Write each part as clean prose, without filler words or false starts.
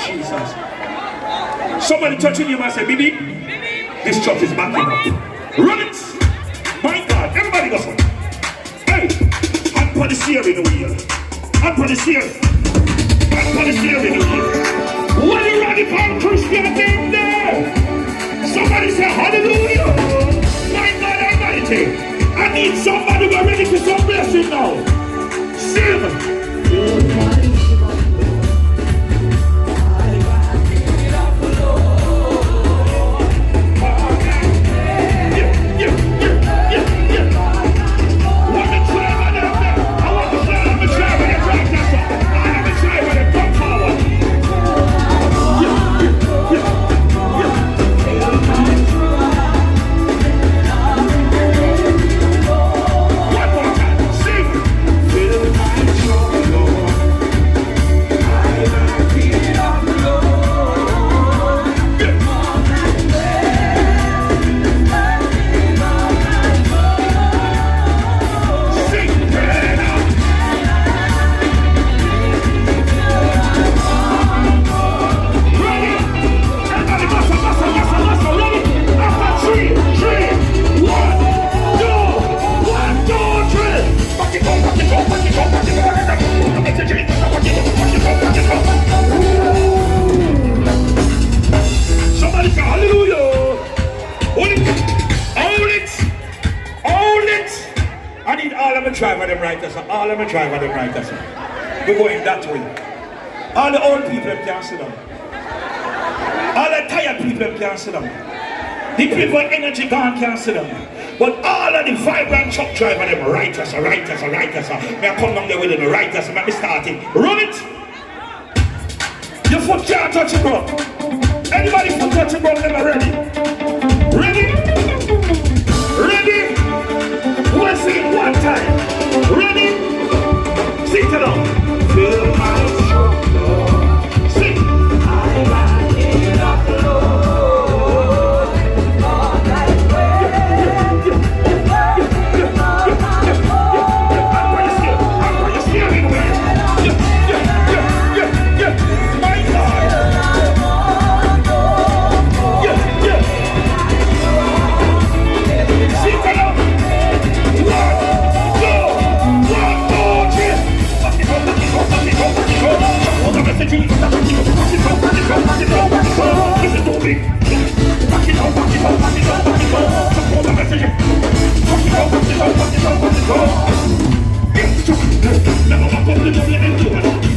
Jesus. Somebody touching you and say, Bibi, this church is backing up. Run it! My God, everybody go for it. Hey, hand for the steering wheel. Hand for the steering. Hand for the steering wheel. What a radical Christian in there! Somebody say hallelujah! My God Almighty! I need somebody who are ready for some blessing now. Sing! Somebody say hallelujah! Hold it! I need all of them drive them right us. All of them drive them right us. We're going that way. All the old people can't sit down. All the tired people can't sit down. The people with energy gone can't sit down. But all of the vibrant truck driver them right us. May I come down there with them right us. Let me start it. Run it! Your foot can't touch the ground. Anybody foot touch the ground, never ready. Ready? Ready? We'll sing it one time. Ready? Sing it along. Fill my shoulder. Sing. I got it up, Lord. All that way. I'm going to steer it away. My God. Sing it along.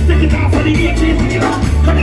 Take it off for the 18.